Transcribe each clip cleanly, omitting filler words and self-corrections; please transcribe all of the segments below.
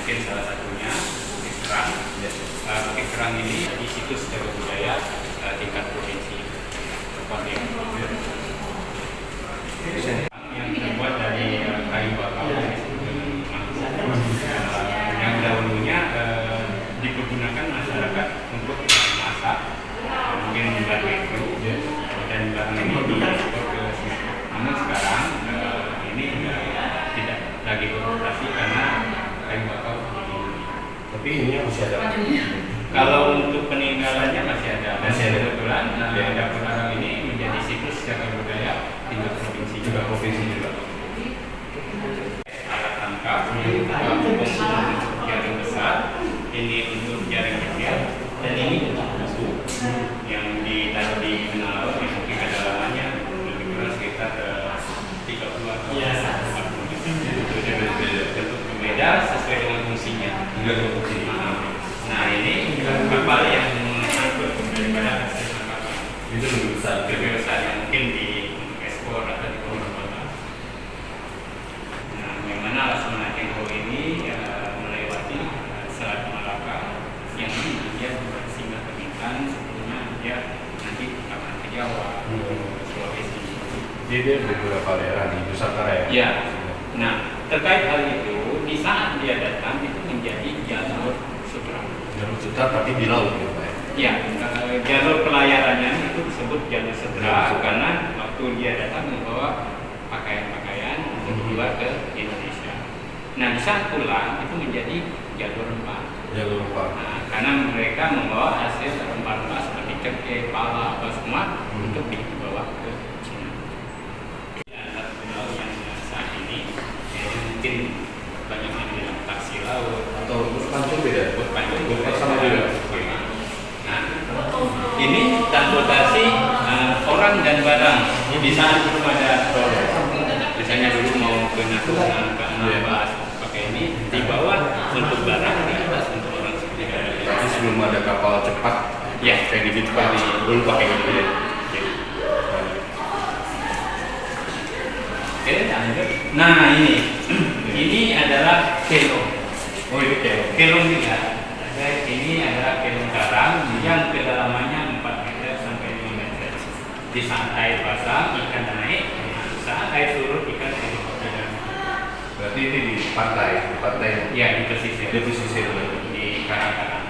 mungkin salah satunya Bukit Kerang. Bukit Kerang ini di situs cagar budaya tingkat provinsi. Yang terbuat dari kayu bakau yang dahulunya dipergunakan masyarakat untuk masak, mungkin barbecue, dan barang ini diekspor ke Singapura. Namun sekarang ini tidak lagi beroperasi karena kayu bakau. Tapi ini masih ada. Kalau untuk peninggalannya masih ada. Kebetulan dapur Arang ini menjadi situs cagar budaya tingkat provinsi juga. Alat tangkap untuk jaring besar, ini untuk jaring kecil, dan ini untuk musuh yang ditaruh di tengah laut. Mungkin kedalamannya lebih kurang sekitar 30 atau 40 meter. Bentuk berbeda sesuai dengan fungsinya. Nah ini kapal yang mengangkut daripada hasil tangkapan Itu lebih besar yang mungkin diekspor atau di luar kota. Nah, yang mana Laksamana Cengho ini melewati Selat Malaka yang dia singgah ke Bintan, sebelumnya dia nanti akan ke Jawa, Sulawesi. Jadi dia beberapa daerah di Nusantara ya? Ya. Nah, terkait hal itu, di saat dia datang itu menjadi jalur sutra. Jalur sutra tapi di laut ya Pak? Ya, jalur pelayarannya itu disebut jalur sutra karena waktu dia datang membawa pakaian-pakaian untuk keluar ke Indonesia. Nah, di saat pulang itu menjadi jalur rempah. Jalur rempah. Nah, karena mereka membawa hasil rempah-rempah seperti cengkeh, pala, apa semua untuk dibawa ke Cina. Alat pulau yang saat ini mungkin banyak yang bilang taksi laut Atau pancung beda? pancung Sama beda. Nah, ini transportasi orang dan barang. Di saat belum ada tol, misalnya dulu mau ke Natuna, ke Anambas, pakai ini di bawah untuk barang, di atas untuk orang seperti itu. Jadi sebelum ada kapal cepat, Ya, kayak gitu Pak, dulu pakai gitu ya. Oke, lanjut. Nah ini adalah kelong. Oh ini kayak Kelong juga. Ini adalah kelong karang yang kedalamannya 4 meter sampai 5 meter. Di saat air pasang ikan naik, saat air surut ikan naik. berarti ini di pantai, Ya, di pesisir. di pesisir. Di karang-karang.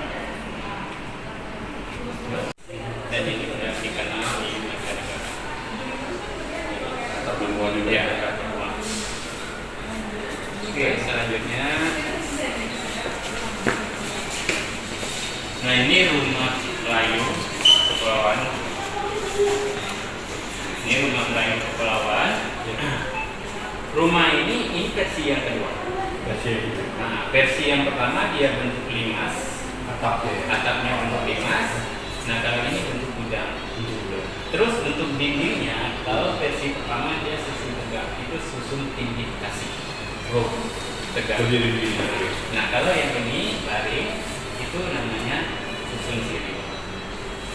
Dan ini sudah dikenal di masyarakat. Atau benua juga. Ya, semua. Oke, selanjutnya. Nah, ini rumah Melayu Kepulauan. Ini rumah Melayu Kepulauan. Rumah ini versi yang kedua. Nah, versi yang pertama dia bentuk limas, atapnya bentuk limas. Nah, kalau ini bentuk gudang. Terus untuk dindingnya, kalau versi pertama dia susun tegak, itu susun tinggi kasih. Tegak. Nah, kalau yang ini baring, itu namanya susun sirih.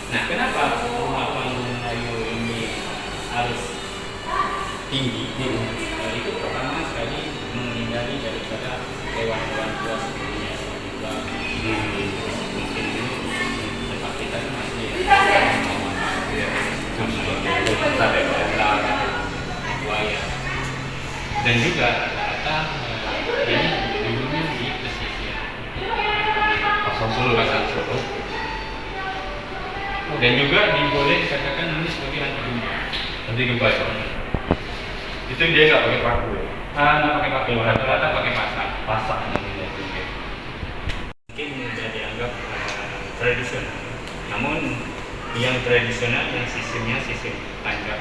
Nah, kenapa rumah panggung Melayu ini harus tinggi? Itu pertama sekali menghindari daripada hewan-hewan buas sebelumnya. Mungkin dulu tempat kita itu masih buaya. Dan juga rata-rata ini dulunya di pesisir. Pasang Solo. Dan juga boleh dikatakan ini sebagai anti gempa. Itu dia nggak pakai paku ya? Nggak pakai paku, rata-rata pakai pasak. Mungkin sudah dianggap tradisional. Namun yang tradisional yang sistemnya sistem tanjak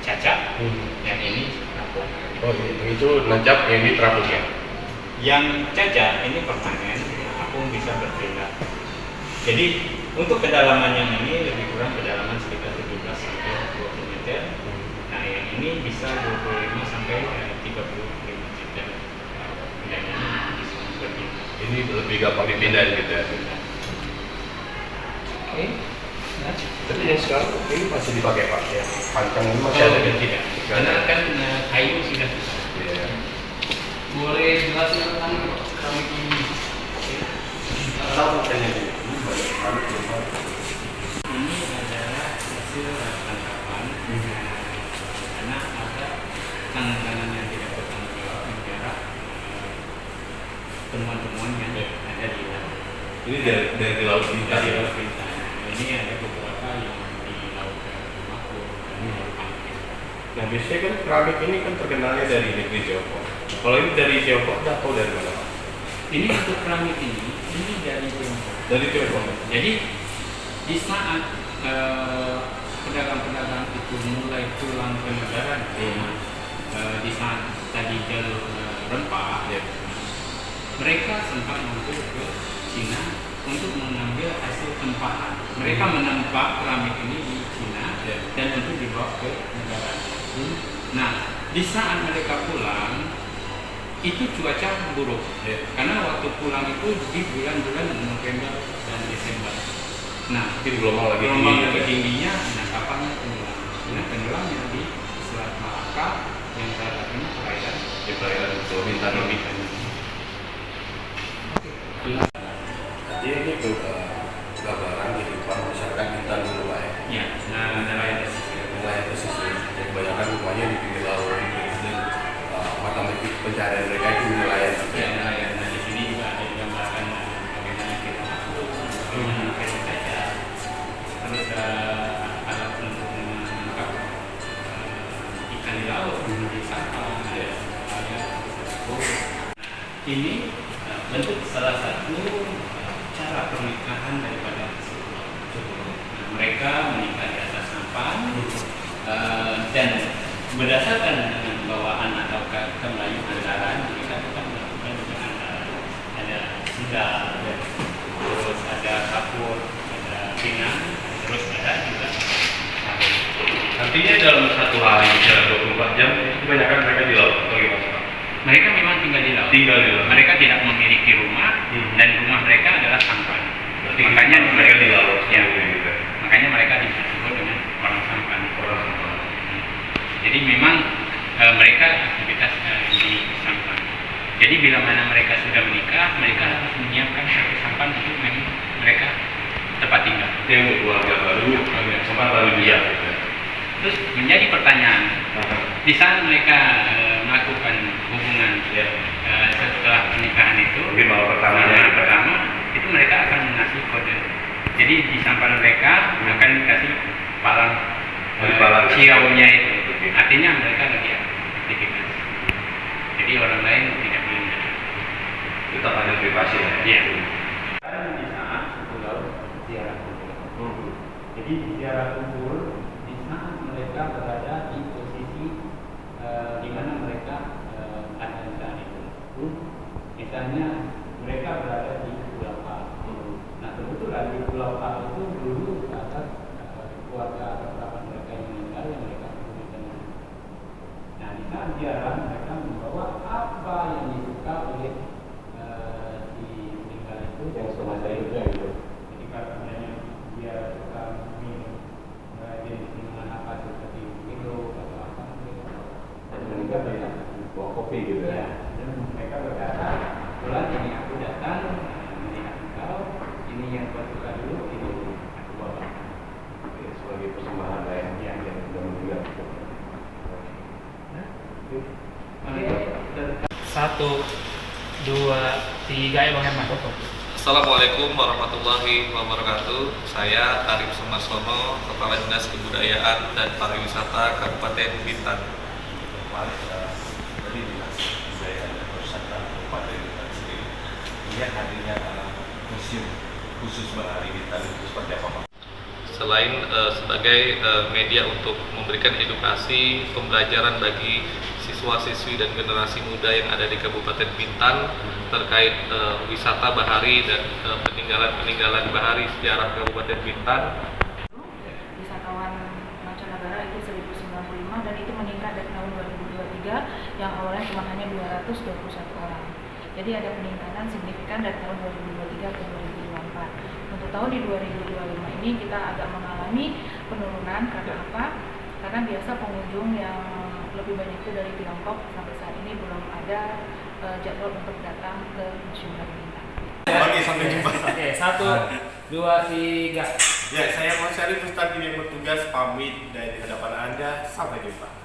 cacak, yang ini terapung. Oh itu nancap, yang ini terapung ya? Yang cacak ini permanen, apung bisa berpindah. Jadi untuk kedalamannya ini lebih kurang kedalaman sekitar 17 sampai 20 meter. Nah, yang ini bisa 25 sampai 35 meter. Dan ini bisa berpindah. Ini lebih gampang dipindahin gitu ya? Oke. Tapi yang sekarang ini masih dipakai Pak ya? Pancang ini masih ada kan? Tidak. Karena kan kayu sudah susah. Iya. Boleh jelasin tentang keramik ini. Kenapa kayaknya ini banyak keramik rumah? Ini adalah hasil tangkapan karena ada tangan-tangan yang tidak bertanggung jawab menjarak temuan-temuan yang ada di laut. Ini dari laut Bintan. Dari laut Bintan. Ini ada beberapa yang di laut Makmur dan laut Pangkis. Nah biasanya kan keramik ini kan terkenalnya dari negeri Tiongkok. Kalau ini dari Tiongkok, nggak tahu dari mana Pak? Ini untuk keramik ini dari Tiongkok. Dari Tiongkok. Jadi di saat pedagang-pedagang itu mulai pulang ke negara, di saat tadi jalur rempah, mereka sempat mampir ke Cina untuk mengambil hasil tempahan. Mereka menempa keramik ini di Cina dan untuk dibawa ke negara. Nah, di saat mereka pulang itu cuaca buruk, karena waktu pulang itu di bulan-bulan November dan Desember. Nah, gelombang lagi tingginya, nah kapalnya tenggelam. Nah, tenggelamnya di Selat Malaka yang salah satunya perairan Pulau Bintan. Jadi ini gambaran kehidupan masyarakat Bintan dulu Pak ya? Ya, nelayan pesisir. Nelayan pesisir. Yang kebanyakan rumahnya di pinggir laut dan mata pencarian mereka itu nelayan. Ya, nelayan. Nah, di sini juga ada digambarkan bagaimana kita masuk, bagaimana kita saja, terus alat untuk menangkap ikan di laut, di sampah, ini bentuk salah satu cara pernikahan daripada suku. Nah, mereka menikah di atas sampan dan berdasarkan dengan bawaan atau kemelayuan andaran, mereka tetap melakukan dengan andaran. Ada sendal, terus ada kapur, ada pinang, terus ada juga sabun. Artinya dalam satu hari jalan 24 jam kebanyakan mereka di laut atau gimana Pak? Mereka memang tinggal di laut. Mereka tidak memiliki rumah dan rumah mereka adalah sampan. Makanya mereka di laut. Ya. Makanya mereka disebut dengan orang sampan. Jadi memang mereka aktivitas di sampan. Jadi bila mana mereka sudah menikah, mereka harus menyiapkan satu sampan untuk mereka tempat tinggal. Itu yang untuk keluarga baru, sampan baru juga. Terus menjadi pertanyaan, di saat mereka melakukan hubungan setelah pernikahan itu, mungkin malam pertama itu mereka akan mengasih kode. Jadi di sampan mereka akan dikasih palang ciaunya itu. Artinya mereka lagi aktivitas. Jadi orang lain tidak boleh melihat. Tetap ada privasi ya. Iya. Di saat suku laut ziarah kubur. Jadi di ziarah kubur di saat mereka berada di posisi di mana mereka ada di saat itu. Misalnya mereka berada di Pulau A. Nah kebetulan di Pulau A itu dulu ada keluarga atau kerabat mereka yang meninggal yang mereka hubungi. Nah di saat ziarah mereka membawa apa yang disuka oleh si meninggal itu Yang semasa hidupnya gitu. Jadi kalau misalnya dia suka minum jenis minuman apa seperti Milo atau apa dan mereka berkata Bawa kopi gitu ya, dan mereka berkata bulan ini aku datang melihat engkau, ini yang kau suka dulu, ini aku bawa. Oke, sebagai persembahan lah yang sudah meninggal. Satu, dua, tiga ya Bang Herman. Assalamualaikum warahmatullahi wabarakatuh. Saya Arif Sumarsono, Kepala Dinas Kebudayaan dan Pariwisata Kabupaten Bintan. Dari Dinas Kebudayaan dan Pariwisata Kabupaten Bintan sendiri melihat hadirnya museum khusus Bahari Bintan itu seperti apa Pak? Selain sebagai media untuk memberikan edukasi pembelajaran bagi siswa-siswi dan generasi muda yang ada di Kabupaten Bintan terkait wisata bahari dan peninggalan bahari sejarah Kabupaten Bintan. Wisatawan mancanegara itu 1095 dan itu meningkat dari tahun 2023 yang awalnya cuma hanya 221 orang. Jadi ada peningkatan signifikan dari tahun 2023 ke 2024. Untuk tahun di 2025 ini kita agak mengalami penurunan karena apa? Karena biasa pengunjung yang lebih banyak itu dari Tiongkok, sampai saat ini belum ada jadwal untuk datang ke Museum Batu Bintang. Oke, sampai jumpa. Oke, 1, 2, 3. Ya, saya Mas Syarif Ustadz yang bertugas pamit dari hadapan Anda. Sampai jumpa.